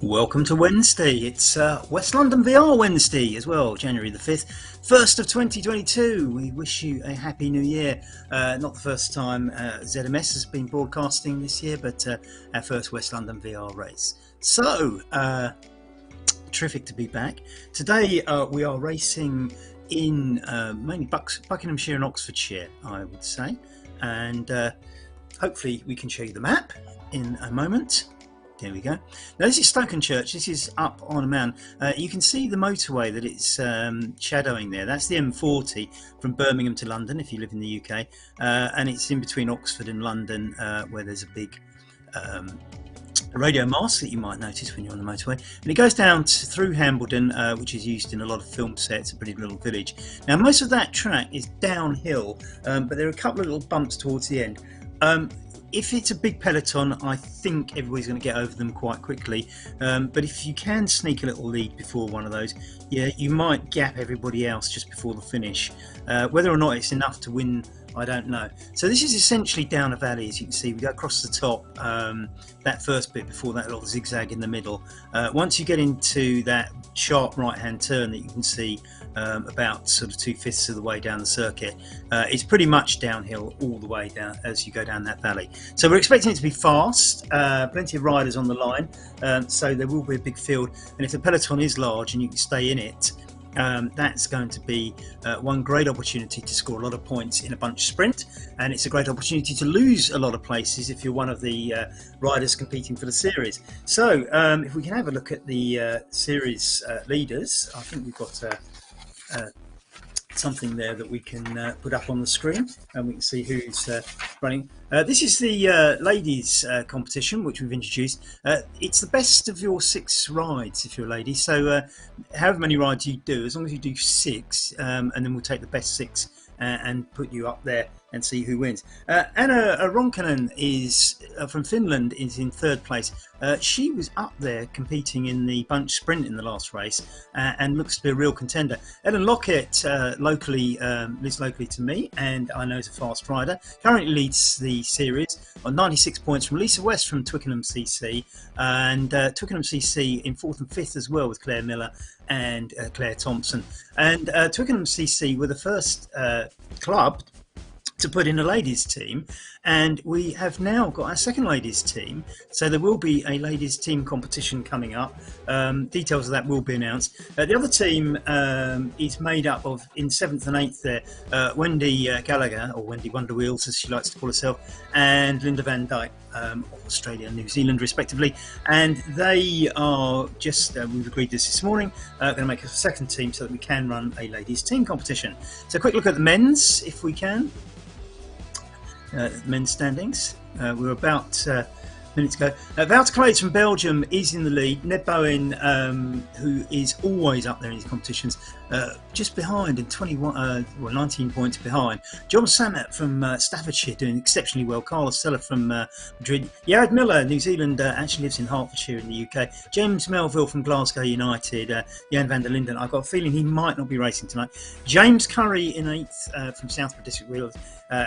Welcome to Wednesday. It's West London VR Wednesday as well, January the 5th, 1st of 2022. We wish you a happy new year. Not the first time ZMS has been broadcasting this year, but our first West London VR race. So, terrific to be back. Today we are racing in mainly Buckinghamshire and Oxfordshire, I would say. And hopefully we can show you the map in a moment. There we go. Now this is Stokenchurch. This is up on a mountain. You can see the motorway that it's shadowing there. That's the M40 from Birmingham to London if you live in the UK. And it's in between Oxford and London where there's a big radio mast that you might notice when you're on the motorway. And it goes down through Hambledon, which is used in a lot of film sets, a pretty little village. Now most of that track is downhill, but there are a couple of little bumps towards the end. If it's a big peloton, I think everybody's going to get over them quite quickly. But if you can sneak a little lead before one of those, yeah, you might gap everybody else just before the finish. Whether or not it's enough to win, I don't know. So this is essentially down a valley, as you can see. We go across the top, that first bit before that little zigzag in the middle. Once you get into that sharp right-hand turn that you can see about sort of 2/5 of the way down the circuit, it's pretty much downhill all the way down as you go down that valley. So we're expecting it to be fast, plenty of riders on the line, so there will be a big field. And if the peloton is large and you can stay in it, that's going to be one great opportunity to score a lot of points in a bunch sprint, and it's a great opportunity to lose a lot of places if you're one of the riders competing for the series. So if we can have a look at the series leaders, I think we've got something there that we can put up on the screen and we can see who's running. This is the ladies competition which we've introduced. It's the best of your 6 rides if you're a lady, so however many rides you do, as long as you do 6, and then we'll take the best 6 and put you up there and see who wins. Anna Ronkanen is from Finland, is in 3rd place. She was up there competing in the bunch sprint in the last race and looks to be a real contender. Ellen Lockett lives locally to me and I know is a fast rider. Currently leads the series on 96 points from Lisa West from Twickenham CC, and Twickenham CC in 4th and 5th as well with Claire Miller and Claire Thompson. And Twickenham CC were the first club to put in a ladies team, and we have now got our second ladies team, so there will be a ladies team competition coming up. Details of that will be announced. The other team is made up of, in 7th and 8th there, Wendy Gallagher, or Wendy Wonderwheels as she likes to call herself, and Linda Van Dyke, Australia and New Zealand respectively, and they are just, we've agreed this morning, going to make a second team so that we can run a ladies team competition. So a quick look at the men's if we can. Men's standings. We're about minutes ago. Wouter Claes from Belgium is in the lead. Ned Bowen, who is always up there in these competitions, just behind and 19 points behind. John Samet from Staffordshire doing exceptionally well. Carlos Stella from Madrid. Yared Miller, New Zealand, actually lives in Hertfordshire in the UK. James Melville from Glasgow United. Jan van der Linden, I've got a feeling he might not be racing tonight. James Curry in 8th from Southwood District Wheels.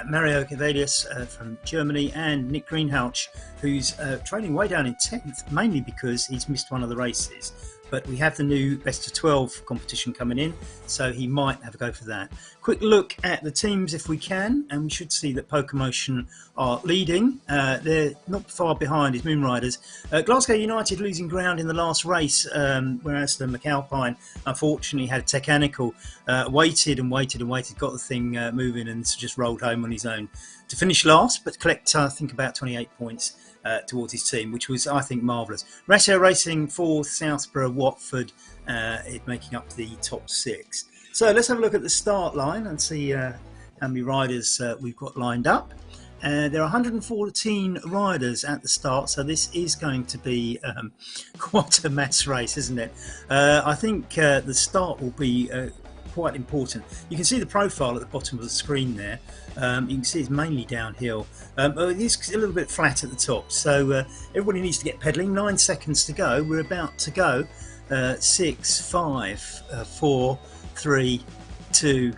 Mario Cavalius from Germany, and Nick Greenhalch, who's training way down in 10th, mainly because he's missed one of the races. But we have the new best of 12 competition coming in, so he might have a go for that. Quick look at the teams if we can, and we should see that Pokemotion are leading. They're not far behind is Moon Riders. Glasgow United losing ground in the last race, whereas the McAlpine unfortunately had a technical, waited, got the thing moving and just rolled home on his own to finish last, but collect I think about 28 points towards his team, which was, I think, marvellous. Ratio Racing 4th, Southborough, Watford, it making up the top 6. So let's have a look at the start line and see how many riders we've got lined up. There are 114 riders at the start, so this is going to be quite a mass race, isn't it? I think the start will be quite important. You can see the profile at the bottom of the screen there. You can see it's mainly downhill. It is a little bit flat at the top, so everybody needs to get pedalling. 9 seconds to go. We're about to go. 6, 5, 4, 3, 2,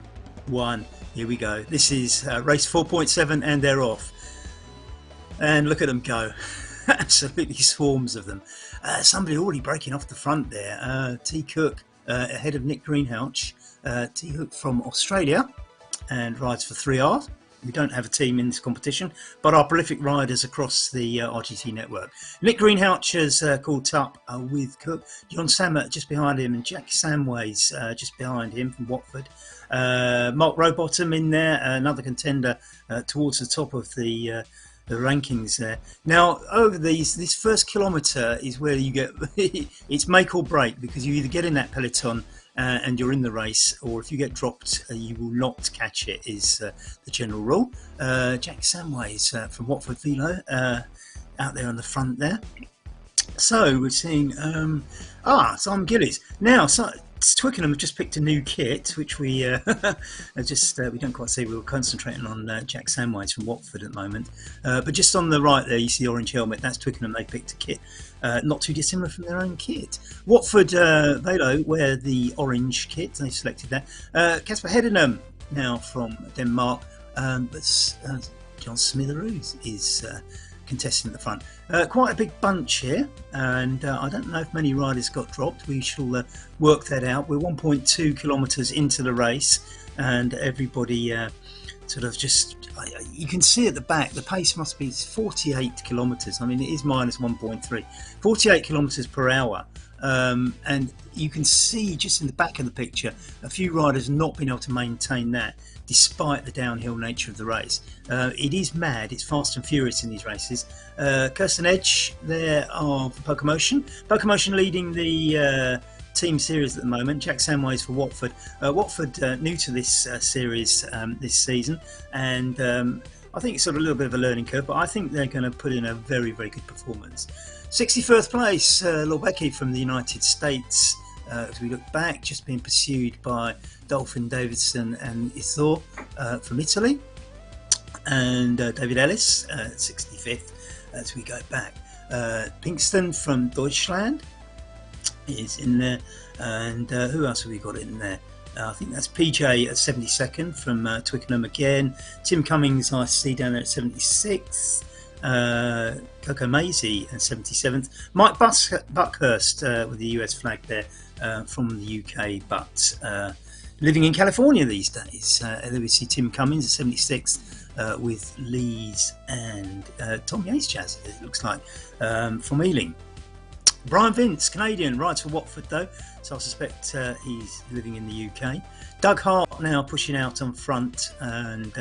1. Here we go. This is race 4.7 and they're off. And look at them go. absolutely swarms of them. Somebody already breaking off the front there. T. Cook ahead of Nick Greenhalgh. T. Cook from Australia and rides for 3R. We don't have a team in this competition, but our prolific riders across the RGT network. Nick Greenhalgh has caught up with Cook. John Samet just behind him, and Jack Samways just behind him from Watford. Mark Rowbottom in there, another contender towards the top of the rankings there. Now, over this first kilometre is where you get it's make or break, because you either get in that peloton and you're in the race, or if you get dropped, you will not catch it, is the general rule. Jack Samways from Watford Velo out there on the front there. So we're seeing Simon Gillies. Now, Twickenham have just picked a new kit, which we we don't quite see. We were concentrating on Jack Samways from Watford at the moment. But just on the right there, you see the orange helmet. That's Twickenham. They picked a kit not too dissimilar from their own kit. Watford Velo wear the orange kit. They selected that. Casper Hedenham now from Denmark. But John Smitheroos is contesting at the front. Quite a big bunch here, and I don't know if many riders got dropped. We shall work that out. We're 1.2 kilometres into the race, and everybody sort of just, you can see at the back, the pace must be 48 kilometres. I mean, it is minus 1.3, 48 kilometres per hour. And you can see just in the back of the picture a few riders not being able to maintain that despite the downhill nature of the race. It is mad, it's fast and furious in these races. Kirsten Edge there of Pocomotion. Pocomotion leading the team series at the moment. Jack Samways for Watford. Watford new to this series this season, and I think it's sort of a little bit of a learning curve, but I think they're going to put in a very, very good performance. 61st place, Lorbecky from the United States. As we look back, just being pursued by Dolphin Davidson and Ithor from Italy, and David Ellis 65th as we go back. Pinkston from Deutschland is in there, and who else have we got in there? I think that's PJ at 72nd from Twickenham again. Tim Cummings I see down there at 76th. Coco Maisie at 77th. Mike Buckhurst with the US flag there from the UK, but living in California these days. There we see Tim Cummings at 76th with Lees and Tom Yates, it looks like, from Ealing. Brian Vince, Canadian, rides for Watford though, so I suspect he's living in the UK. Doug Hart now pushing out on front, and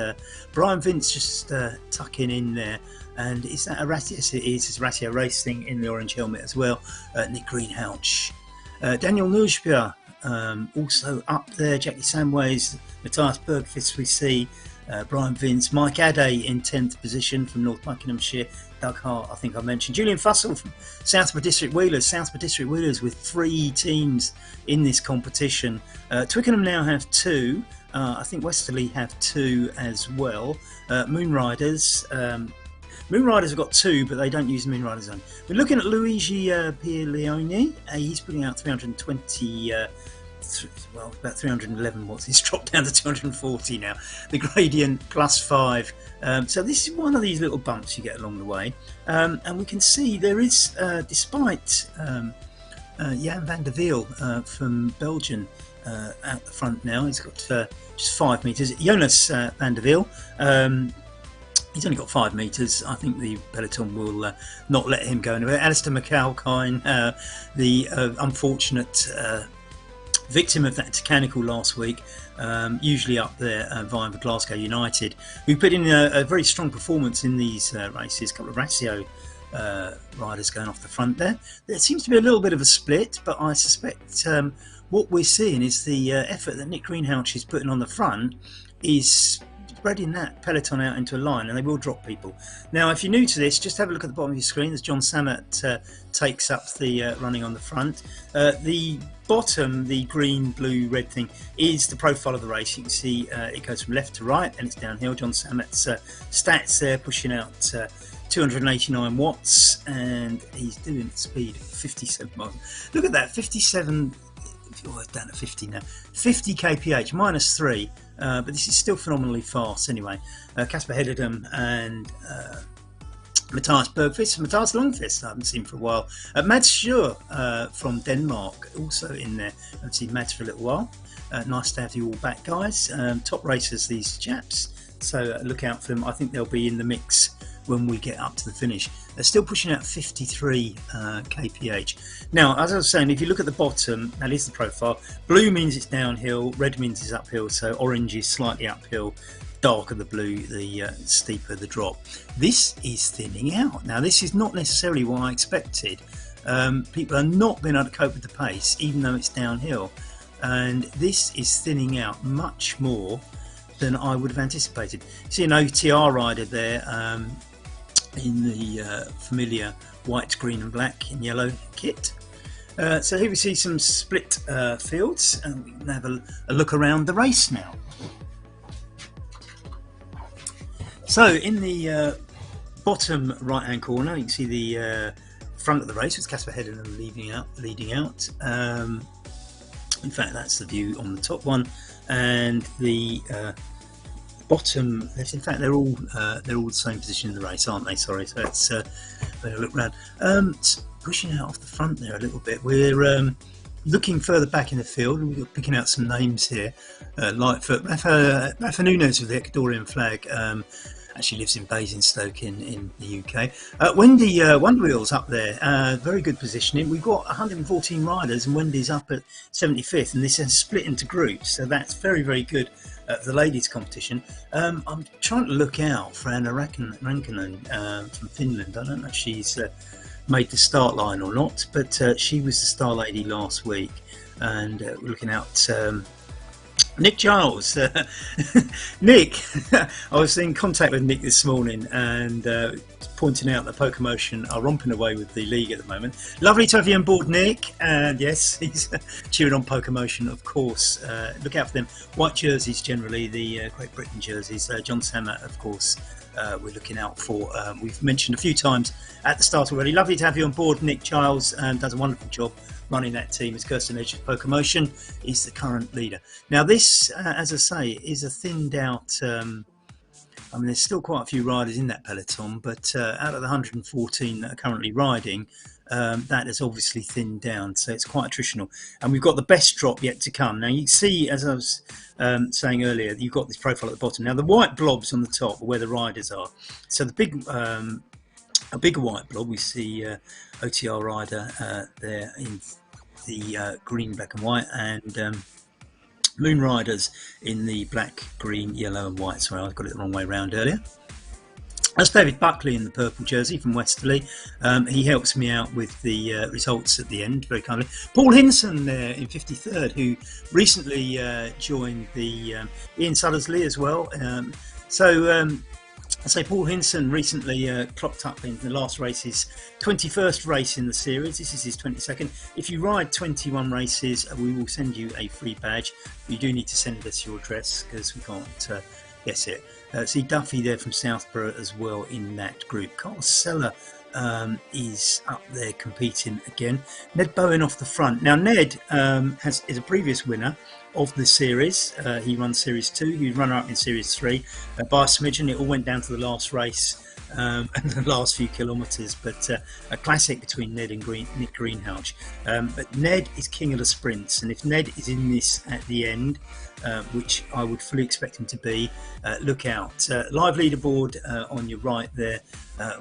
Brian Vince just tucking in there. And is that Aratia? Yes, it is. It's Aratia Racing in the orange helmet as well. Nick Greenhalgh. Daniel Nujbia also up there. Jackie Samways, Matthias Bergfist we see. Brian Vince. Mike Adey in 10th position from North Buckinghamshire. Doug Hart, I think I mentioned. Julian Fussell from Southborough District Wheelers. Southborough District Wheelers with 3 teams in this competition. Twickenham now have 2. I think Westerly have 2 as well. Moonriders. Moonriders have got 2, but they don't use the Moonriders zone. We're looking at Luigi Pierleone. He's putting out 320, well, about 311 watts. He's dropped down to 240 now. The gradient +5. So this is one of these little bumps you get along the way. And we can see there is, despite Jan van der Wiel from Belgium out the front now, he's got just 5 metres. Jonas van der Wiel. He's only got 5 metres. I think the peloton will not let him go anywhere. Alistair McAlkine, the unfortunate victim of that mechanical last week, usually up there vying for Glasgow United, who put in a very strong performance in these races. A couple of Ratio riders going off the front there. There seems to be a little bit of a split, but I suspect what we're seeing is the effort that Nick Greenhalgh is putting on the front is spreading that peloton out into a line, and they will drop people. Now, if you're new to this, just have a look at the bottom of your screen as John Samet takes up the running on the front. The bottom, the green, blue, red thing, is the profile of the race. You can see it goes from left to right, and it's downhill. John Samet's stats there, pushing out 289 watts, and he's doing the speed of 57 miles. Look at that, 57. Oh, down to 50 now. 50 kph, -3. But this is still phenomenally fast anyway. Casper Hederdum and Matthias Bergqvist, Matthias Longfist, I haven't seen for a while. Mads Schur from Denmark, also in there. I haven't seen Mads for a little while. Nice to have you all back, guys. Top racers, these chaps. So look out for them. I think they'll be in the mix when we get up to the finish. They're still pushing out 53 kph. Now, as I was saying, if you look at the bottom, that is the profile. Blue means it's downhill, red means it's uphill, so orange is slightly uphill. Darker the blue, the steeper the drop. This is thinning out. Now, this is not necessarily what I expected. People are not being able to cope with the pace, even though it's downhill. And this is thinning out much more than I would have anticipated. See an OTR rider there in the familiar white, green and black and yellow kit. So here we see some split fields, and we can have a look around the race now. So in the bottom right hand corner you can see the front of the race with Casper Hedden leading out. In fact, that's the view on the top one, and the bottom left. In fact, they're all the same position in the race, aren't they? Sorry, so let's look round. Pushing out off the front there a little bit. We're looking further back in the field. We're picking out some names here. Lightfoot, Rafa Nunes with the Ecuadorian flag. Actually lives in Basingstoke in the UK. Wendy Wheels up there, very good positioning. We've got 114 riders and Wendy's up at 75th, and this is split into groups, so that's very, very good for the ladies competition. I'm trying to look out for Anna Rankkonen from Finland. I don't know if she's made the start line or not, but she was the star lady last week, and we're looking out Nick Giles. Nick, I was in contact with Nick this morning and pointing out that PokerMotion are romping away with the league at the moment. Lovely to have you on board, Nick, and yes, he's cheering on PokerMotion, of course. Look out for them. White jerseys generally, the Great Britain jerseys. John Sammer, of course, we're looking out for. We've mentioned a few times at the start already. Lovely to have you on board, Nick Giles, does a wonderful job running that team. As Kirsten Edge of PokerMotion is the current leader. Now this, as I say, is a thinned out, I mean there's still quite a few riders in that peloton, but out of the 114 that are currently riding, that has obviously thinned down, so it's quite attritional. And we've got the best drop yet to come. Now you can see, as I was saying earlier, you've got this profile at the bottom. Now the white blobs on the top are where the riders are. So the big a bigger white blob, we see OTR rider there in the green, black and white, and Moon Riders in the black, green, yellow and white. Sorry, I got it the wrong way around earlier. That's David Buckley in the purple jersey from Westerly. He helps me out with the results at the end very kindly. Paul Hinson there in 53rd, who recently joined the Ian Suddersley as well. I say Paul Hinson recently clocked up in the last race, his 21st race in the series. This is his 22nd. If you ride 21 races, we will send you a free badge. You do need to send us your address because we can't guess it. See Duffy there from Southborough as well in that group. Carl Seller is up there competing again. Ned Bowen off the front. Now Ned is a previous winner of the series. He won Series 2, he was runner-up in Series 3 by a smidgen. It all went down to the last race and the last few kilometres, but a classic between Ned and Nick Greenhalgh. But Ned is king of the sprints, and if Ned is in this at the end, which I would fully expect him to be, look out. Live leaderboard on your right there,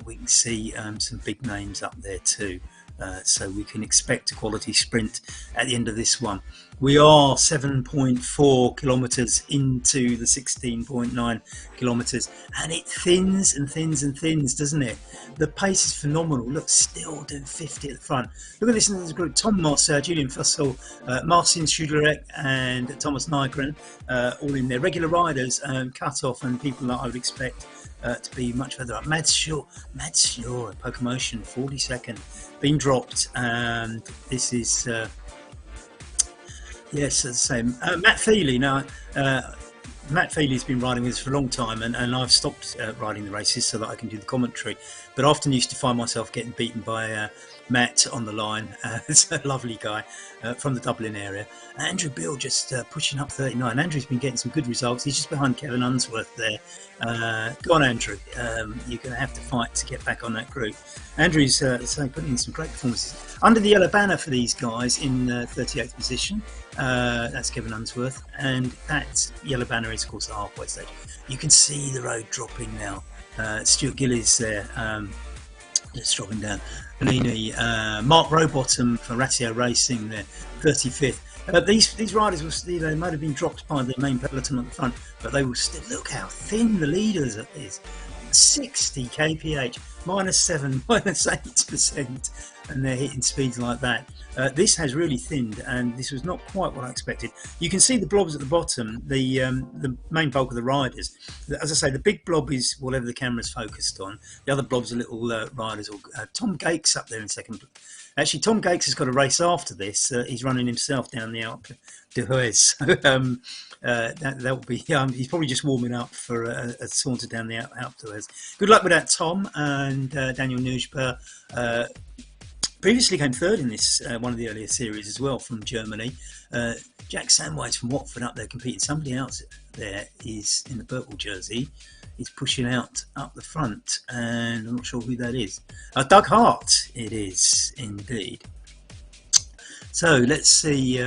we can see some big names up there too. So we can expect a quality sprint at the end of this one. We are 7.4 kilometres into the 16.9 kilometres, and it thins and thins and thins, doesn't it? The pace is phenomenal. Look, still doing 50 at the front. Look at this in this group: Tom Moss, Julian Fussell, Marcin Schudlerek and Thomas Nygren, all in there. Regular riders, cut off, and people that I would expect to be much further up. Mads Schur, PokerMotion, 42nd, been dropped, and this is yes, as I say, Matt Feely. Now Matt Feely's been riding with us for a long time, and I've stopped riding the races so that I can do the commentary, but I often used to find myself getting beaten by Matt on the line. It's a lovely guy from the Dublin area. Andrew Bill just pushing up 39. Andrew's been getting some good results. He's just behind Kevin Unsworth there. Go on, Andrew. You're going to have to fight to get back on that group. Andrew's putting in some great performances. Under the yellow banner for these guys in 38th position, that's Kevin Unsworth. And that yellow banner is, of course, the halfway stage. You can see the road dropping now. Stuart Gillies there, just dropping down. Bellini, Mark Rowbottom for Ratio Racing there, 35th. These riders will still, they might have been dropped by the main peloton at the front, but they will still, look how thin the leaders is. 60 kph, -7, -8%, and they're hitting speeds like that. This has really thinned, and this was not quite what I expected. You can see the blobs at the bottom, the main bulk of the riders. As I say, the big blob is whatever the camera's focused on. The other blobs are little riders. Tom Gates up there in second. Actually, Tom Gates has got a race after this. He's running himself down the Alpe d'Huez. So that will be. He's probably just warming up for a saunter down the Alpe d'Huez. Good luck with that, Tom, and Daniel Nujper. Previously came third in this one of the earlier series as well from Germany. Jack Samways from Watford up there competing. Somebody else there is in the purple jersey. He's pushing out up the front, and I'm not sure who that is. Doug Hart, it is indeed. So let's see.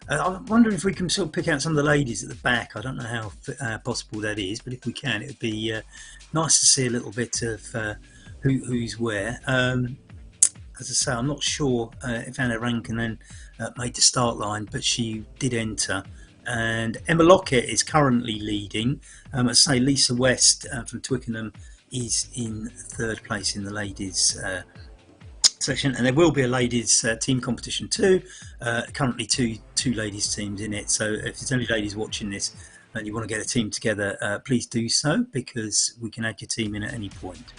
I'm wondering if we can sort of pick out some of the ladies at the back. I don't know how possible that is, but if we can, it would be nice to see a little bit of who's where. As I say, I'm not sure if Anna Rankin made the start line, but she did enter. And Emma Lockett is currently leading. As I say, Lisa West from Twickenham is in third place in the ladies section, and there will be a ladies team competition too. Currently two ladies teams in it, so if there's any ladies watching this and you want to get a team together, please do so, because we can add your team in at any point.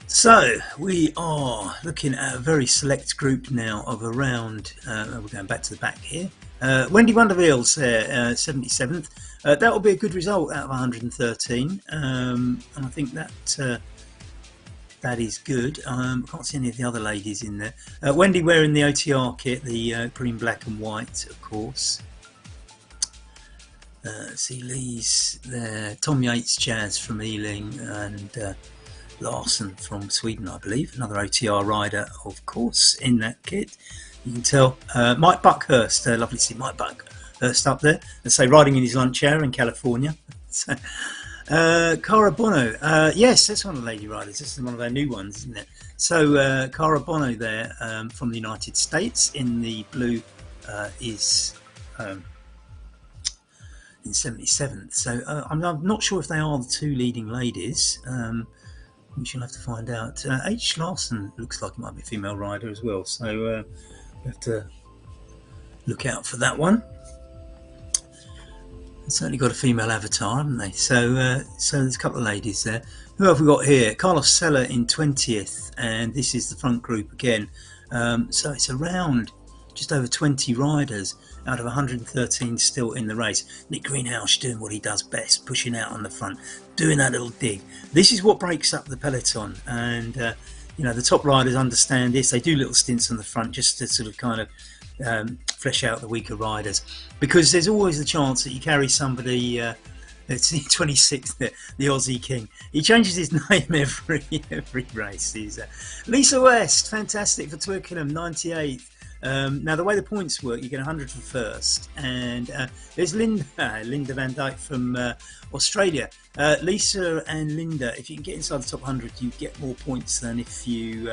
So we are looking at a very select group now of around, we're going back to the back here, Wendy Wonderveel's there, 77th. That will be a good result out of 113, and I think that is good. I can't see any of the other ladies in there. Wendy wearing the OTR kit, the green, black and white, of course. See Lee's there, Tom Yates Jazz from Ealing, and Larson from Sweden, I believe, another OTR rider, of course, in that kit. You can tell Mike Buckhurst, lovely to see Mike Buckhurst up there, let's say riding in his lunch hour in California. So, Cara Bono, yes, that's one of the lady riders. This is one of our new ones, isn't it? So Cara Bono there from the United States in the blue is in 77th. So I'm not sure if they are the two leading ladies. We shall have to find out. H. Larson looks like it might be a female rider as well, so we have to look out for that one. They've certainly got a female avatar, haven't they? So there's a couple of ladies there. Who have we got here? Carlos Sella in 20th, and this is the front group again. So it's around just over 20 riders out of 113 still in the race. Nick Greenhouse doing what he does best, pushing out on the front, doing that little dig. This is what breaks up the peloton, and you know, the top riders understand this. They do little stints on the front just to sort of kind of flesh out the weaker riders, because there's always the chance that you carry somebody. It's the 26th, the Aussie King. He changes his name every race. He's Lisa West, fantastic for Twickenham, 98th. Now the way the points work, you get 100 for first, and there's Linda Van Dyke from Australia. Lisa and Linda, if you can get inside the top 100, you get more points than if you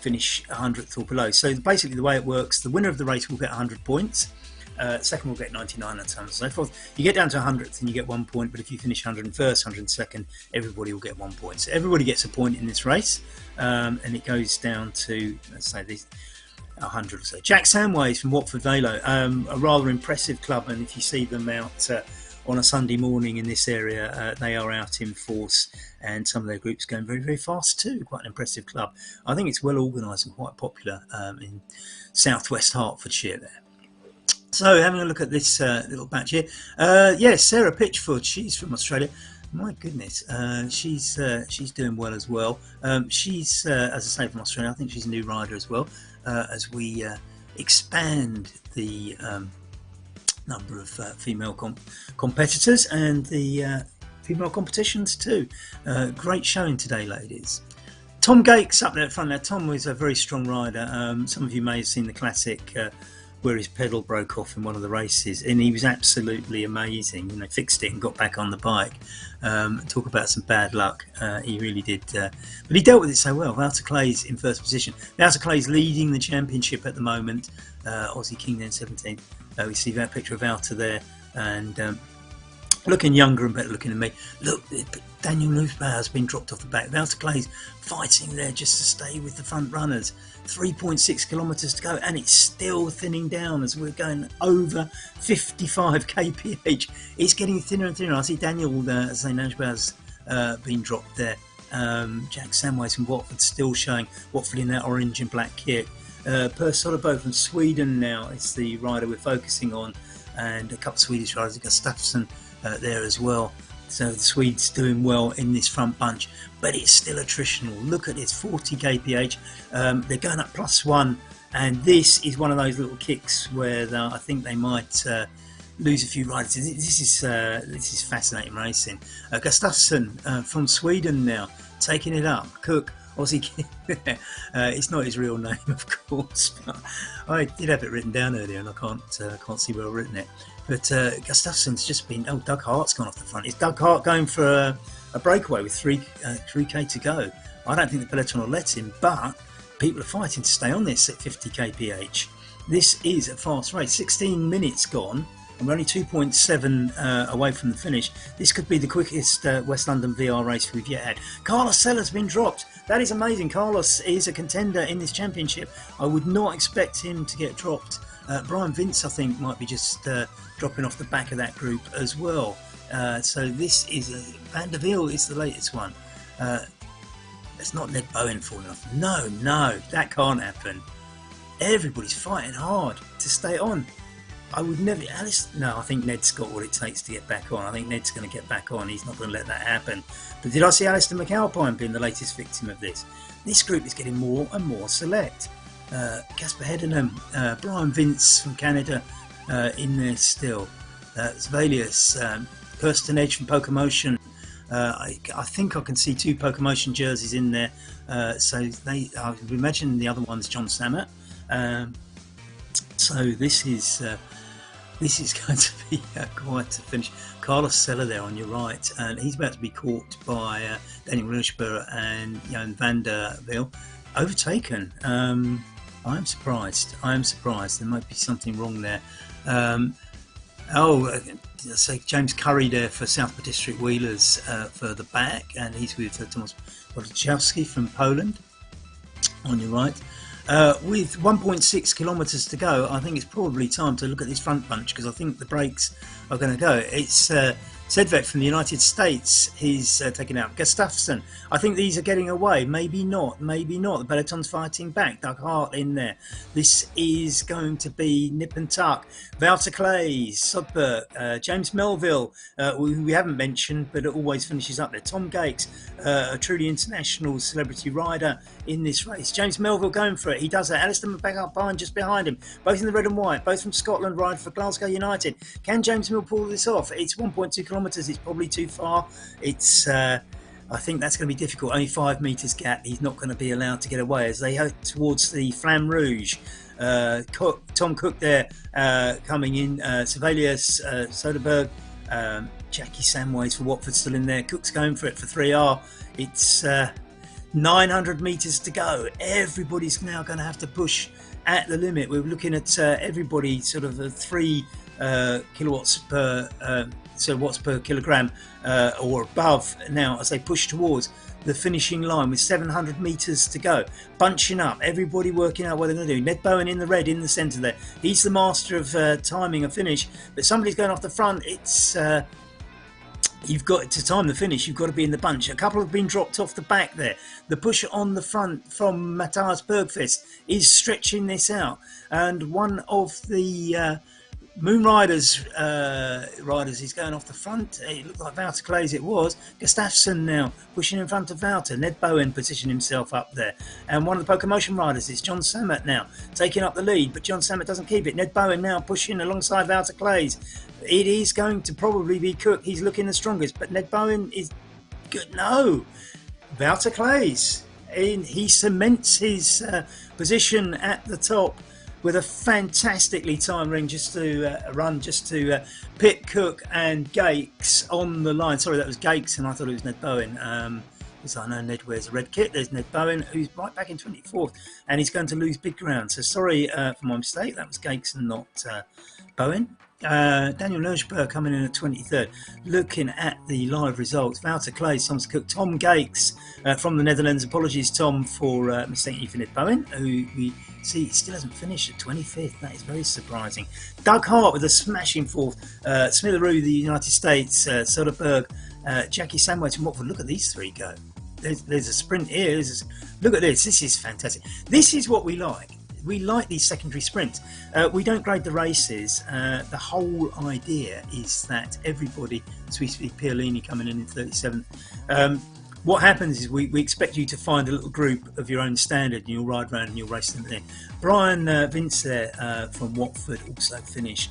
finish 100th or below. So basically the way it works, the winner of the race will get 100 points, second will get 99, and so on and so forth. You get down to 100th and you get 1 point, but if you finish 101st, 102nd, everybody will get 1 point. So everybody gets a point in this race, and it goes down to, let's say, these 100 or so. Jack Samways from Watford Velo, a rather impressive club, and if you see them out on a Sunday morning in this area, they are out in force, and some of their groups going very, very fast too. Quite an impressive club. I think it's well organised and quite popular in southwest Hertfordshire there. So having a look at this little batch here, yes, Sarah Pitchford, she's from Australia. My goodness, she's doing well as well. She's, as I say, from Australia. I think she's a new rider as well. As we expand the number of female competitors and the female competitions too. Great showing today, ladies. Tom Gates up there at front. Now, Tom was a very strong rider. Some of you may have seen the classic where his pedal broke off in one of the races, and he was absolutely amazing. You know, fixed it and got back on the bike. Talk about some bad luck. He really did, but he dealt with it so well. Wouter Clay's in first position. Wouter Clay's leading the championship at the moment. Aussie King then 17th. We see that picture of Wouter there, and looking younger and better looking than me. Look, Daniel Nussbauer's been dropped off the back. Wouter Clay's fighting there just to stay with the front runners. 3.6 kilometres to go, and it's still thinning down as we're going over 55 kph. It's getting thinner and thinner. I see Daniel Nussbauer's been dropped there. Jack Samways from Watford still showing. Watford in that orange and black kit. Per Soderbo from Sweden now. It's the rider we're focusing on, and a couple of Swedish riders. Gustafsson there as well. So the Swedes doing well in this front bunch, but it's still attritional. Look at this, 40 kph. They're going up +1, and this is one of those little kicks where I think they might lose a few riders. This is fascinating racing. Gustafsson from Sweden now taking it up. Cook, Aussie King. It's not his real name, of course, but I did have it written down earlier, and I can't see where I've written it. But Gustafsson's just been. Oh, Doug Hart's gone off the front. Is Doug Hart going for a breakaway with 3k to go? I don't think the peloton will let him, but people are fighting to stay on this at 50 kph. This is a fast race. 16 minutes gone, and we're only 2.7 away from the finish. This could be the quickest West London VR race we've yet had. Carlos Seller's been dropped. That is amazing. Carlos is a contender in this championship. I would not expect him to get dropped. Brian Vince, I think, might be just dropping off the back of that group as well. So this is Van der Wiel is the latest one. It's not Ned Bowen falling off. No, that can't happen. Everybody's fighting hard to stay on. I would never. No, I think Ned's got what it takes to get back on. I think Ned's going to get back on. He's not going to let that happen. But did I see Alistair McAlpine being the latest victim of this? This group is getting more and more select. Casper Hedenham, Brian Vince from Canada in there still. Svalius, Kirsten Edge from Pokemotion. I think I can see 2 Pokemotion jerseys in there. So I would imagine the other one's John Sammet. So this is going to be quite a finish. Carlos Seller there on your right, and he's about to be caught by Daniel Rushborough and Johan van der Wiel. Overtaken. I am surprised. There might be something wrong there. So James Curry there for South District Wheelers further back, and he's with Tomasz Wojciechowski from Poland on your right. With 1.6 kilometres to go, I think it's probably time to look at this front bunch, because I think the brakes are going to go. It's Sedvek from the United States. He's taken out. Gustafsson. I think these are getting away. Maybe not. The peloton's fighting back. Doug Hart in there. This is going to be nip and tuck. Wouter Clay, Sodberg, James Melville, we haven't mentioned, but it always finishes up there. Tom Gates, a truly international celebrity rider in this race. James Melville going for it. He does that. Alistair McAlpine just behind him. Both in the red and white. Both from Scotland, ride for Glasgow United. Can James Mill pull this off? It's 1.2 kilometres. It's probably too far. It's I think that's going to be difficult. Only 5 metres gap. He's not going to be allowed to get away as they head towards the Flamme Rouge. Tom Cook there coming in. Sylvelius, Soderberg, Jackie Samways for Watford still in there. Cook's going for it for 3R. It's 900 metres to go. Everybody's now going to have to push at the limit. We're looking at everybody sort of 3 kilowatts per watts per kilogram or above now as they push towards the finishing line with 700 metres to go. Bunching up, everybody working out what they're going to do. Ned Bowen in the red in the centre there. He's the master of timing a finish, but somebody's going off the front. It's you've got to time the finish. You've got to be in the bunch. A couple have been dropped off the back there. The push on the front from Matthias Bergqvist is stretching this out, and one of the Moon Riders, he's going off the front. It looked like Wouter Claes it was. Gustafsson now pushing in front of Wouter. Ned Bowen positioning himself up there. And one of the Pokemotion Riders is John Sammet now taking up the lead, but John Sammet doesn't keep it. Ned Bowen now pushing alongside Wouter Claes. It is going to probably be Cook. He's looking the strongest, but Ned Bowen is good. No, Wouter Claes. He cements his position at the top with a fantastically timed ring just to pit Cook and Gakes on the line. Sorry, that was Gakes, and I thought it was Ned Bowen. Because I know Ned wears a red kit. There's Ned Bowen, who's right back in 24th, and he's going to lose big ground. So sorry for my mistake. That was Gakes and not Bowen. Daniel Nurschberg coming in at 23rd. Looking at the live results, Wouter Claes, Thomas Cook, Tom Gakes from the Netherlands. Apologies, Tom, for mistaking you for Ned Bowen, who we see still hasn't finished at 25th. That is very surprising. Doug Hart with a smashing 4th. Smitheroo, the United States. Soderberg, Jackie Samways from Watford. Look at these three go. There's a sprint here. Look at this. This is fantastic. This is what we like. We like these secondary sprints. We don't grade the races. The whole idea is that everybody, as we speak, Piolini coming in 37th. What happens is we expect you to find a little group of your own standard, and you'll ride around and you'll race them there. Brian Vince there from Watford also finished.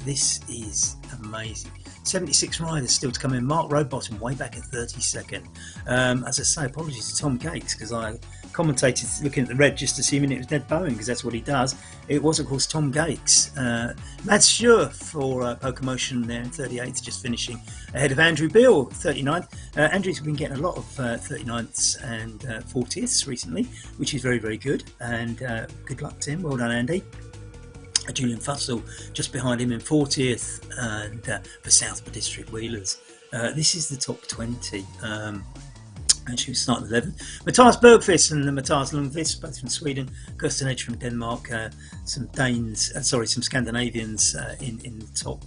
This is amazing. 76 riders still to come in. Mark Roadbottom way back at 32nd. As I say, apologies to Tom Gakes because I commentated looking at the red just assuming it was Ned Bowen because that's what he does. It was of course Tom Gakes. Mads Schur for Pokemotion there in 38th, just finishing ahead of Andrew Beale 39th. Andrew's been getting a lot of 39ths and 40ths recently, which is very, very good, and good luck to him. Well done, Andy. Julian Fussell just behind him in 40th, and for Southborough District Wheelers. This is the top 20. Actually, we start at 11. Matthias Bergqvist and Matthias Lundqvist, both from Sweden. Kirsten Edge from Denmark. Some Scandinavians in the top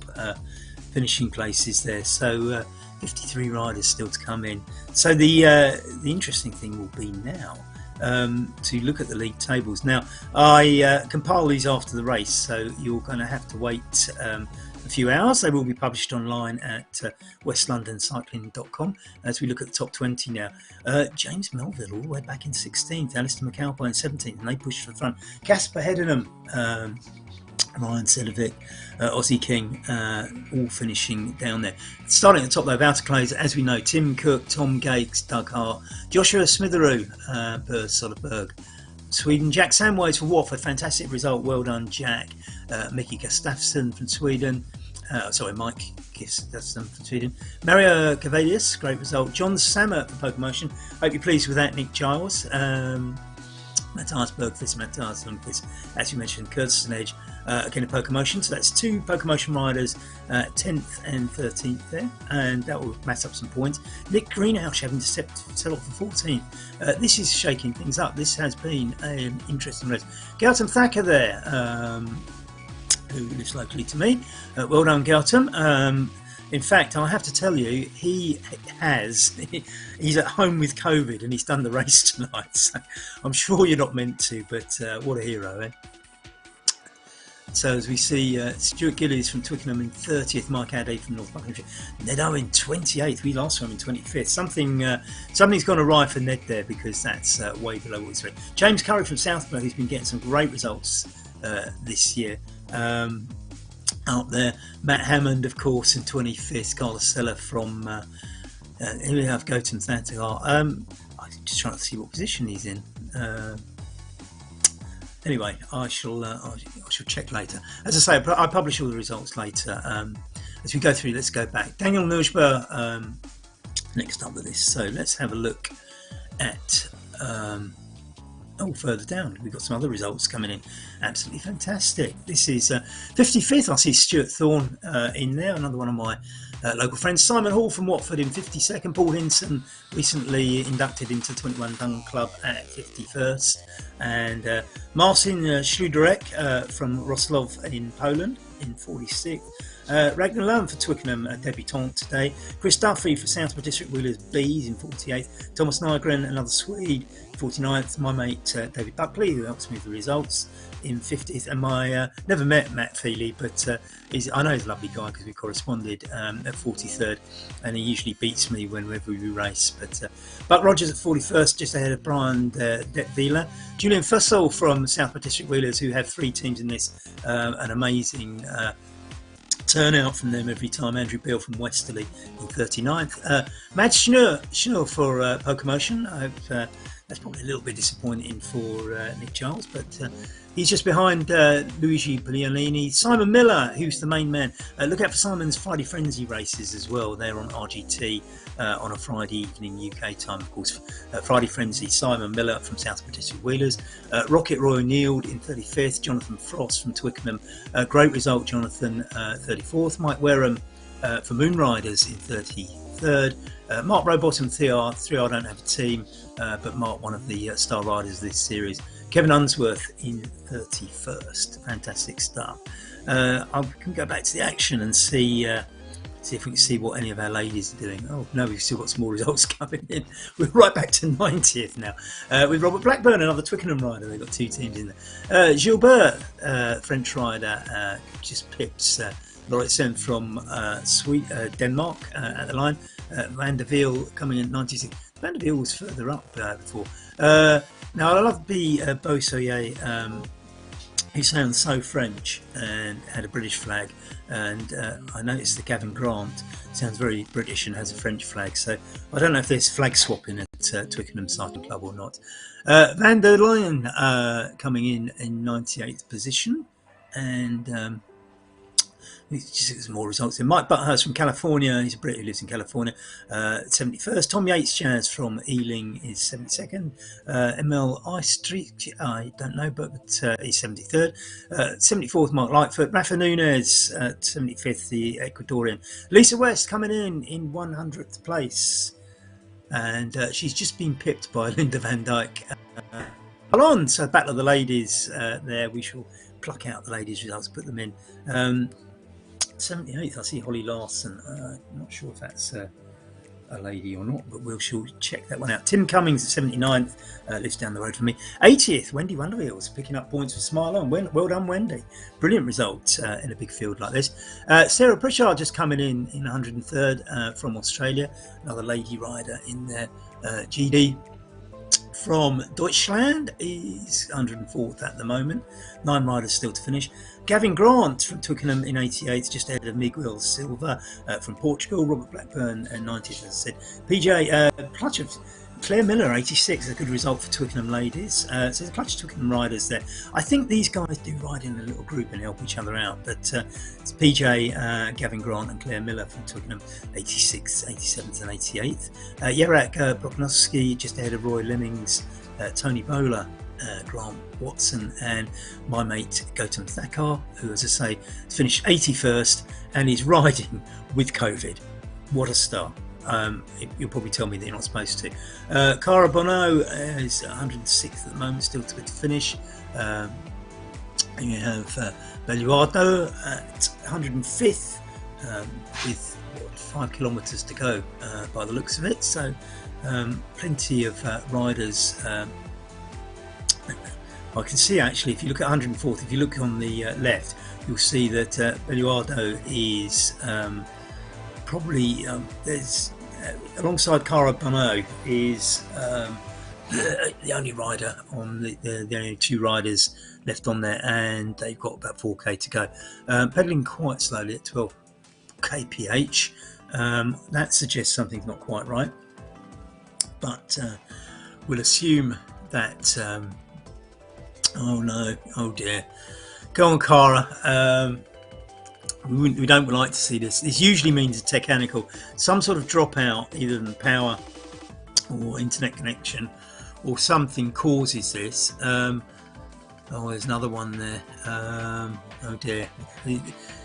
finishing places there. So 53 riders still to come in. So the interesting thing will be now to look at the league tables. Now, I compile these after the race, so you're going to have to wait a few hours. They will be published online at westlondoncycling.com as we look at the top 20 now. James Melville all the way back in 16th, Alistair McAlpine in 17th, and they pushed for the front. Casper Hedenham, Ryan Sedovic, Aussie King, all finishing down there. Starting at the top though, Wouter Claes, as we know, Tim Cook, Tom Gakes, Doug Hart, Joshua Smitheroo, Per Soderberg. Sweden, Jack Samways for Watford, fantastic result, well done Jack. Mickey Gustafsson from Sweden, Mike Gustafsson from Sweden. Mario Cavalius, great result. John Sammer for Pokemotion, hope you're pleased with that. Nick Giles, Matthias Bergqvist, Matthias Lundqvist, as you mentioned, Kirsten Edge, again a Pokemotion, so that's two Pokemotion riders, 10th and 13th there, and that will mass up some points. Nick Greenhouse having to settle for 14th. This is shaking things up. This has been an interesting race. Gautam Thacker there, who lives locally to me. Well done, Gautam. In fact, I have to tell you, he's at home with COVID and he's done the race tonight. So I'm sure you're not meant to, but what a hero, eh? So as we see, Stuart Gillies from Twickenham in 30th, Mike Addy from North Buckinghamshire, Ned Owen 28th. We last saw him in 25th. Something's gone awry for Ned there because that's way below what he's read. James Curry from Southborough, who's been getting some great results this year. Out there, Matt Hammond, of course, in 25th. Carlos Sella from here we have Gautam Thacker. I'm just trying to see what position he's in. Anyway, I shall check later. As I say, I publish all the results later. As we go through, let's go back. Daniel Nurschberg next up with this. So let's have a look at. Further down, we've got some other results coming in. Absolutely fantastic. This is 55th. I see Stuart Thorne in there, another one of my local friends. Simon Hall from Watford in 52nd. Paul Hinson, recently inducted into 21 Gun Club at 51st. And Marcin Schluderek from Wrocław in Poland in 46th. Ragnar Lund for Twickenham, debutante today. Chris Duffy for Southwood District Wheelers Bs in 48th. Thomas Nygren, another Swede, 49th. My mate David Buckley, who helps me with the results, in 50th. And my never met Matt Feely, but I know he's a lovely guy because we corresponded, at 43rd, and he usually beats me whenever we race. But Buck Rogers at 41st, just ahead of Brian Detweiler. Julian Fussell from Southwood District Wheelers, who have 3 teams in this, an amazing turnout from them every time. Andrew Beale from Westerly in 39th. Mads Schnur for Pokemotion. That's probably a little bit disappointing for Nick Charles, but he's just behind Luigi Paglianini. Simon Miller, who's the main man. Look out for Simon's Friday Frenzy races as well. They're on RGT on a Friday evening UK time, of course. Friday Frenzy, Simon Miller from Southwood District Wheelers. Rocket Roy O'Neill in 35th. Jonathan Frost from Twickenham. Great result, Jonathan, 34th. Mike Wareham for Moonriders in 33rd. Mark Rowbottom, 3R don't have a team, but Mark, one of the star riders of this series. Kevin Unsworth in 31st. Fantastic stuff. I can go back to the action and see if we can see what any of our ladies are doing. Oh no, we've still got some more results coming in. We're right back to 90th now. With Robert Blackburn, another Twickenham rider. They've got 2 teams in there. Gilbert, French rider, just pips Lauritsen from Denmark at the line. Van der Wiel coming in 96. Van der Wiel was further up before. Now I love the Beausoleil, who sounds so French and had a British flag, and I noticed that Gavin Grant sounds very British and has a French flag, so I don't know if there's flag swapping at Twickenham Cycling Club or not. Van der Leyen coming in 98th position, and just more results here. Mike Butthurst from California, he's a Brit who lives in California, 71st. Tom Yates Jazz from Ealing is 72nd. ML Street, I don't know, but he's 73rd. 74th, Mark Lightfoot. Rafa Nunez, 75th, the Ecuadorian. Lisa West coming in 100th place, and she's just been pipped by Linda Van Dyke. On, so Battle of the Ladies there. We shall pluck out the ladies' results, put them in. 78th, I see Holly Larson. I'm not sure if that's a lady or not, but we'll check that one out. Tim Cummings at 79th, lives down the road from me. 80th, Wendy Wonderwheels picking up points for Smile On. Well done, Wendy. Brilliant result in a big field like this. Sarah Pritchard just coming in 103rd from Australia. Another lady rider in there. GD from Deutschland is 104th at the moment. 9 riders still to finish. Gavin Grant from Twickenham in 88th, just ahead of Miguel Silva from Portugal. Robert Blackburn 90th, as I said. PJ clutch of Claire Miller 86th, a good result for Twickenham ladies. So there's a clutch of Twickenham riders there. I think these guys do ride in a little group and help each other out, but it's PJ, Gavin Grant and Claire Miller from Twickenham 86th, 87th and 88th. Jerak Broknowski just ahead of Roy Lemmings, Tony Bowler, Grant Watson and my mate Gautam Thakkar, who, as I say, finished 81st and is riding with COVID. What a star. You'll probably tell me that you're not supposed to. Cara Bono is 106th at the moment, still to finish. You have Belluardo at 105th with 5 kilometres to go by the looks of it, so plenty of riders. I can see actually, if you look at 104th, if you look on the left, you'll see that Belluardo is probably there's alongside Cara Bono is the only rider on the only 2 riders left on there, and they've got about 4k to go, pedaling quite slowly at 12 kph. That suggests something's not quite right, but we'll assume that oh no, oh dear, go on Cara. We don't like to see this. This usually means a technical, some sort of dropout, either in power or internet connection, or something causes this. Oh, there's another one there. Oh dear.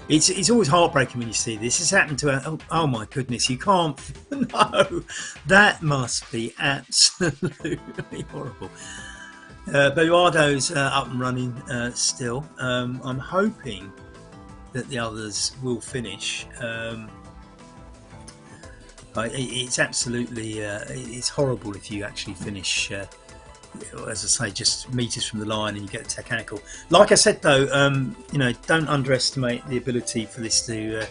It's always heartbreaking when you see this. This happened to oh my goodness, you can't. No, that must be absolutely horrible. Belluardo's up and running still. I'm hoping that the others will finish. It's absolutely it's horrible if you actually finish, as I say, just meters from the line and you get a technical. Like I said though, don't underestimate the ability for this to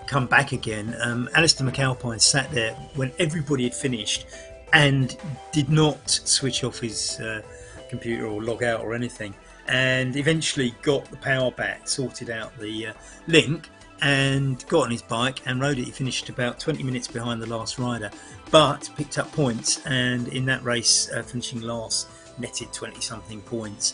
come back again. Alistair McAlpine sat there when everybody had finished and did not switch off his computer or log out or anything, and eventually got the power back, sorted out the link, and got on his bike and rode it. He finished about 20 minutes behind the last rider, but picked up points, and in that race, finishing last, netted 20 something points.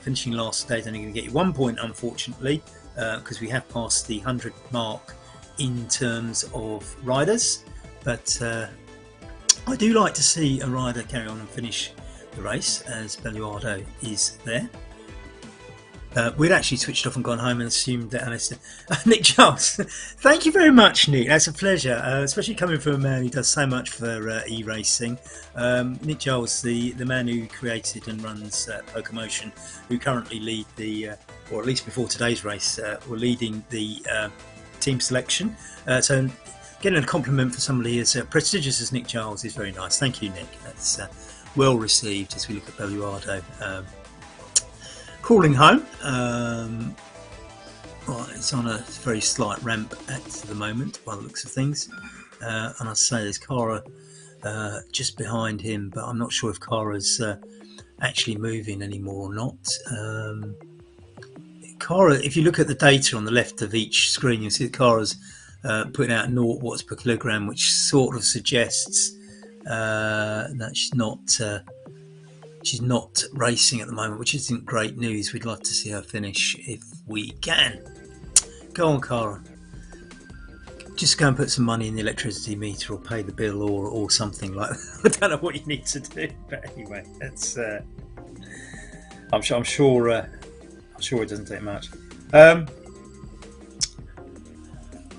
Finishing last today is only going to get you 1 point, unfortunately, because we have passed the 100 mark in terms of riders. But I do like to see a rider carry on and finish the race, as Belluardo is there. We'd actually switched off and gone home and assumed that Alistair... Nick Charles, thank you very much, Nick. That's a pleasure, especially coming from a man who does so much for e-racing. Nick Charles, the man who created and runs Pokemotion, who currently lead the, or at least before today's race, were leading the team selection. So getting a compliment for somebody as prestigious as Nick Charles is very nice. Thank you, Nick. That's well received as we look at Belluardo. Crawling home. Well, it's on a very slight ramp at the moment by the looks of things, and I say there's Cara just behind him, but I'm not sure if Cara's actually moving anymore or not. Cara, if you look at the data on the left of each screen, you'll see that Cara's putting out 0 watts per kilogram, which sort of suggests that she's not racing at the moment, which isn't great news. We'd love to see her finish if we can. Go on, Cara. Just go and put some money in the electricity meter or pay the bill or something like that. I don't know what you need to do, but anyway, that's. I'm sure it doesn't take much.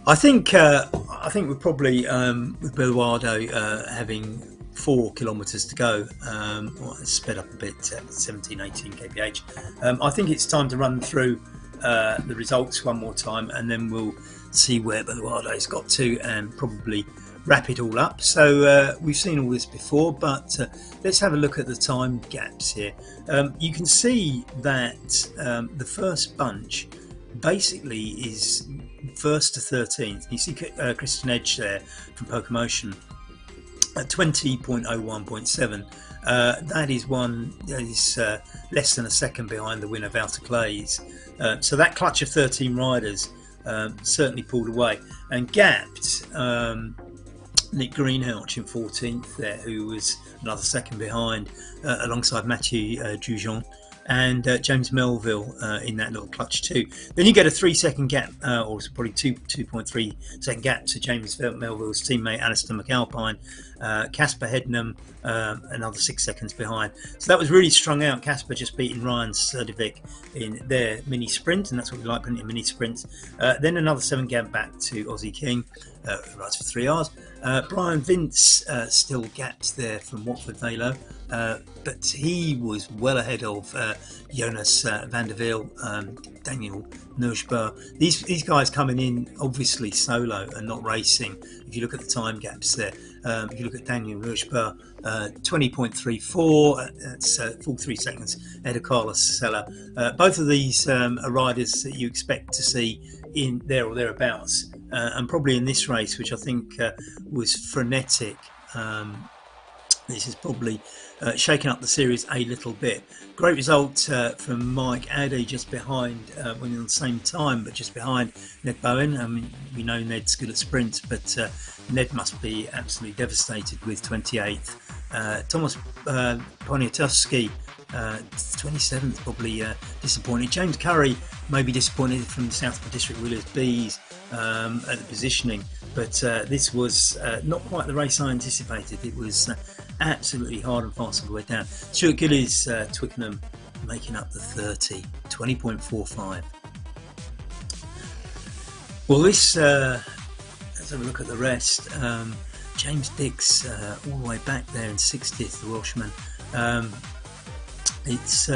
I think we're probably with Belluardo having 4 kilometres to go. Well, it's sped up a bit at 17-18 kph. I think it's time to run through the results one more time, and then we'll see where Belluardo's got to and probably wrap it all up. So we've seen all this before, but let's have a look at the time gaps here. You can see that the first bunch basically is 1st to 13th. You see Kristen Edge there from Pokemotion at 20.01.7. That is less than a second behind the winner, Wouter Clays. So that clutch of 13 riders certainly pulled away and gapped Nick Greenhalgh in 14th there, who was another second behind, alongside Mathieu Dujon and James Melville in that little clutch too. Then you get a 3-second gap, or probably 2.3 second gap to James Melville's teammate Alistair McAlpine. Casper Hednam another 6 seconds behind. So that was really strung out. Casper just beating Ryan Serdivic in their mini sprint, and that's what we like, putting in mini sprints. Then another 7 gap back to Aussie King, who rides for 3 hours. Brian Vince still gapped there from Watford Velo, but he was well ahead of Jonas van der Wiel, Daniel Nurschber. These guys coming in obviously solo and not racing. If you look at the time gaps there, if you look at Daniel Nurschber, 20.34, that's full 3 seconds ahead of Carlos Sella. Both of these are riders that you expect to see in there or thereabouts, and probably in this race, which I think was frenetic. This is probably shaking up the series a little bit. Great result from Mike Addy, just behind, winning on the same time, but just behind Ned Bowen. I mean, we know Ned's good at sprints, but Ned must be absolutely devastated with 28th. Thomas Poniatowski, 27th, probably disappointed. James Curry may be disappointed from the South District Wheelers B's at the positioning, but this was not quite the race I anticipated. It was absolutely hard and fast all the way down. Stuart Gillies, Twickenham, making up the 30, 20.45. Well, this, let's have a look at the rest. James Dix all the way back there in 60th, the Welshman. It's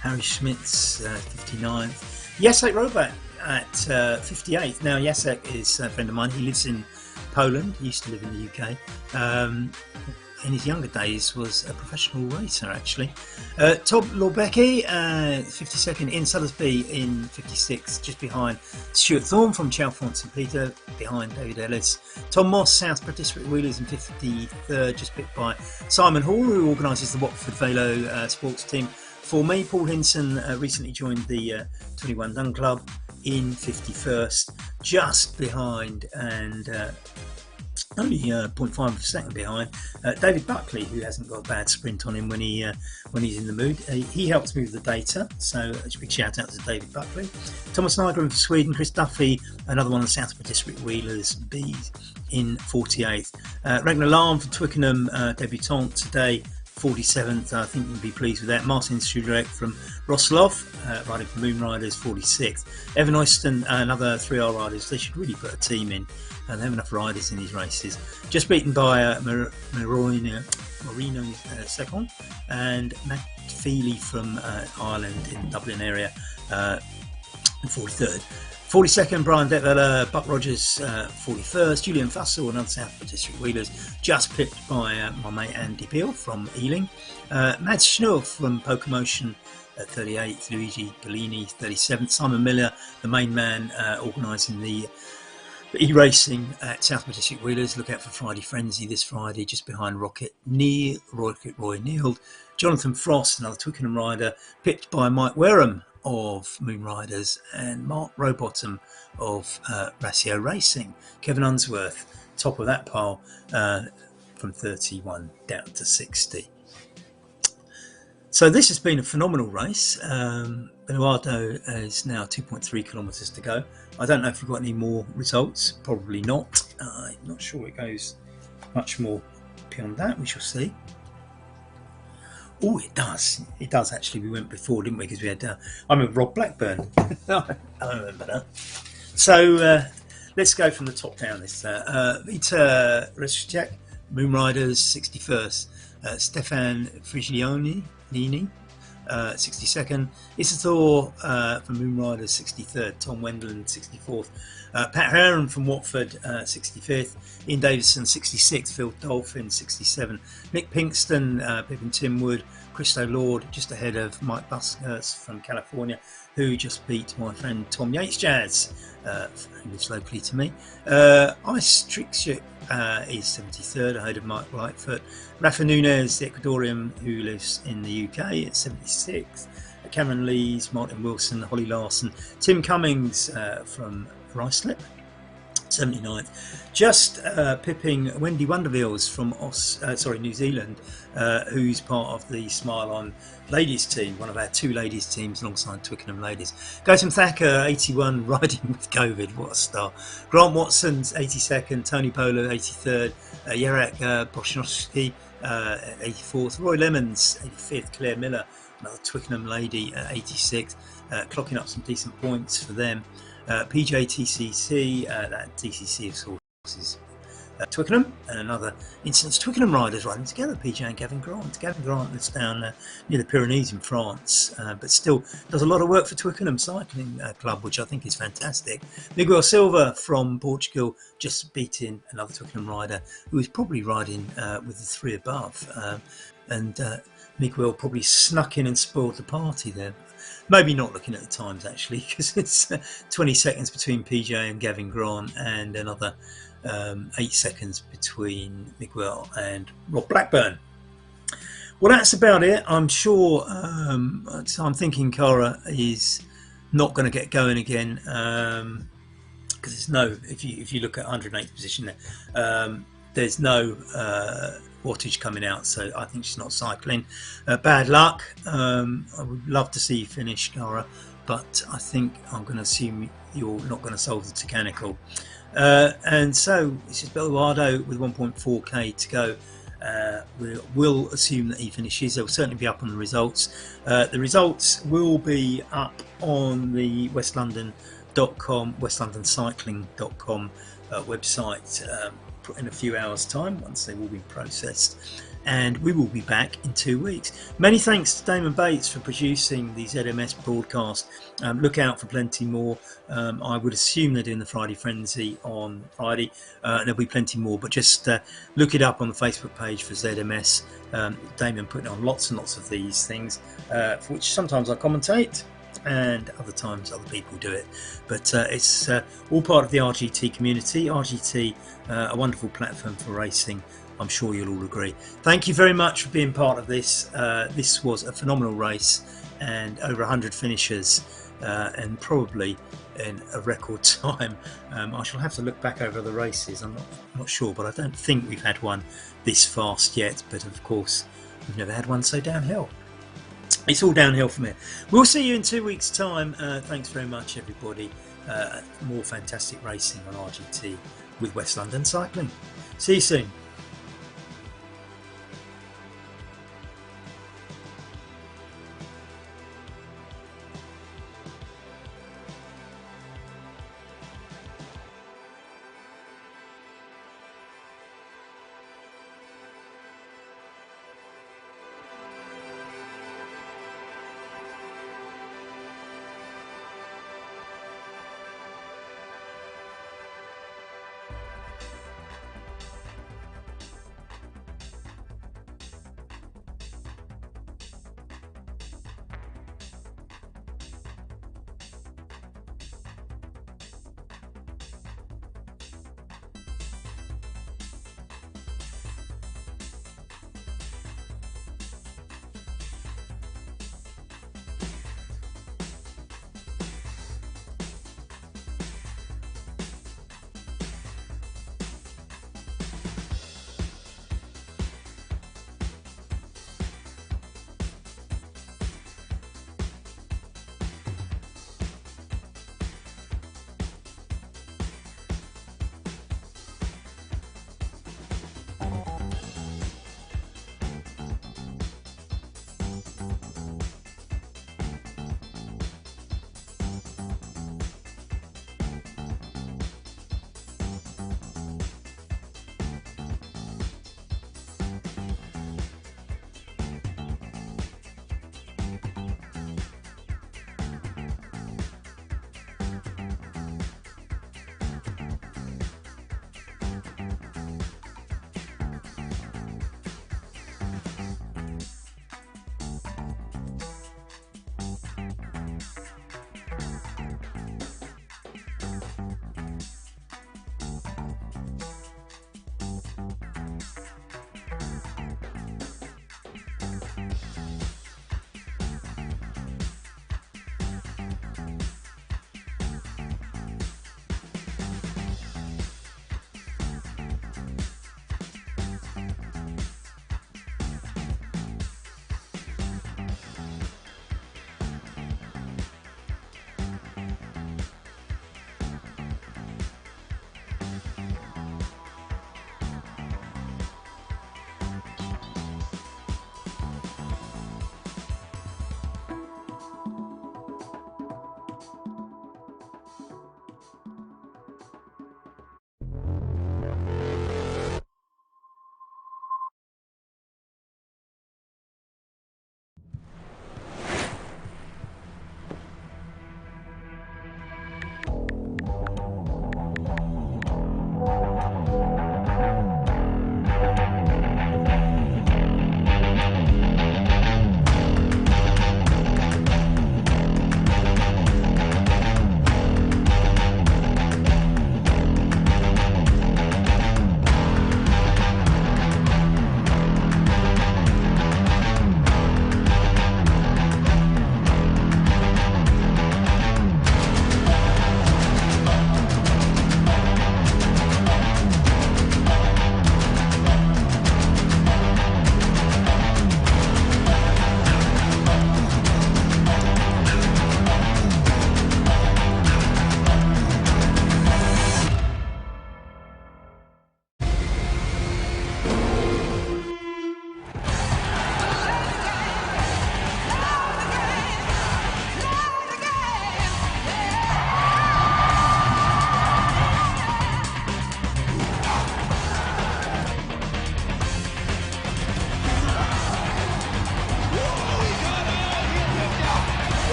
Harry Schmitz, 59th. Jacek Robak at 58th. Now, Jacek is a friend of mine. He lives in Poland. He used to live in the UK. In his younger days was a professional racer, actually. Tom Lorbecki, 52nd. In Suddersby in 56th, just behind Stuart Thorne from Chalfont St Peter, behind David Ellis. Tom Moss, Southborough District Wheelers in 53rd, just picked by Simon Hall, who organises the Watford Velo sports team. For me, Paul Hinson recently joined the 21 Dun Club in 51st, just behind and only 0.5 of a second behind David Buckley, who hasn't got a bad sprint on him when he's in the mood. He helps me with the data, so a big shout out to David Buckley. Thomas Nygren for Sweden, Chris Duffy, another one of the Southborough District Wheelers, B's in 48th. Ragnar Larm for Twickenham, debutant today, 47th. I think we'll be pleased with that. Martin Sudrek from Rosslov, riding for Moon Riders, 46th. Evan Oyston, another 3R riders. They should really put a team in. They have enough riders in these races. Just beaten by Marino second, and Matt Feely from Ireland in the Dublin area, 43rd. 42nd, Brian Detveller, Buck Rogers, 41st. Julian Fussell, another Southborough District Wheelers, just picked by my mate Andy Peel from Ealing. Mads Schnurr from Pokemotion at 38th. Luigi Bellini, 37th. Simon Miller, the main man organising the e-racing at Southborough District Wheelers. Look out for Friday Frenzy this Friday, just behind Roy Neal. Jonathan Frost, another Twickenham rider, picked by Mike Wareham of Moon Riders, and Mark Rowbottom of Ratio Racing. Kevin Unsworth, top of that pile, from 31 down to 60. So this has been a phenomenal race. Eduardo is now 2.3 kilometres to go. I don't know if we've got any more results. Probably not. I'm not sure it goes much more beyond that. We shall see. Oh, it does. It does actually. We went before, didn't we? Because we had, I remember Rob Blackburn. I remember that. So let's go from the top down. This Vita Reszczyk, Moon Riders, 61st. Stefan Frigioni, 62nd. Isidore from Moon Riders, 63rd. Tom Wendland, 64th. Pat Heron from Watford, 65th. Ian Davison, 66th. Phil Dolphin, 67th. Nick Pinkston, Pippin Timwood. Christo Lord, just ahead of Mike Buskirts from California, who just beat my friend Tom Yates Jazz, who lives locally to me. Ice Trickship is 73rd, ahead of Mike Lightfoot. Rafa Nunez, the Ecuadorian who lives in the UK, at 76th. Cameron Lees, Martin Wilson, Holly Larson, Tim Cummings from Ruislip, 79th. Just pipping Wendy Wondervilles from New Zealand, who's part of the Smile On ladies team, one of our two ladies teams alongside Twickenham ladies. Gautam Thacker, 81, riding with COVID, what a star. Grant Watson's 82nd, Tony Polo 83rd, Jarek Boschnowski 84th, Roy Lemons 85th, Claire Miller, another Twickenham lady, 86th, clocking up some decent points for them. PJTCC, that TCC of course Twickenham, and another instance Twickenham riders riding together, PJ and Gavin Grant. Gavin Grant lives down near the Pyrenees in France, but still does a lot of work for Twickenham Cycling Club, which I think is fantastic. Miguel Silva from Portugal just beating another Twickenham rider who is probably riding with the three above, and Miguel probably snuck in and spoiled the party there. Maybe not looking at the times actually, because it's 20 seconds between PJ and Gavin Grant, and another 8 seconds between Miguel and Rob Blackburn. Well, that's about it. I'm sure. I'm thinking Cara is not going to get going again, because there's no. If you look at 108th position there, there's no wattage coming out, so I think she's not cycling. Bad luck. I would love to see you finish, Cara, but I think I'm going to assume you're not going to solve the technical. And so this is Eduardo with 1.4k to go. We'll assume that he finishes. They'll certainly be up on the results. The results will be up on the westlondoncycling.com website in a few hours' time once they've all been processed. And we will be back in 2 weeks. Many thanks to Damon Bates for producing the ZMS broadcast. Look out for plenty more. I would assume they're doing the Friday Frenzy on Friday. There'll be plenty more, but just look it up on the Facebook page for ZMS. Damon putting on lots and lots of these things, for which sometimes I commentate and other times other people do it. But it's all part of the RGT community. RGT, a wonderful platform for racing. I'm sure you'll all agree. Thank you very much for being part of this. This was a phenomenal race and over 100 finishers, and probably in a record time. I shall have to look back over the races. I'm not sure, but I don't think we've had one this fast yet. But of course, we've never had one so downhill. It's all downhill from here. We'll see you in 2 weeks' time. Thanks very much, everybody. More fantastic racing on RGT with West London Cycling. See you soon.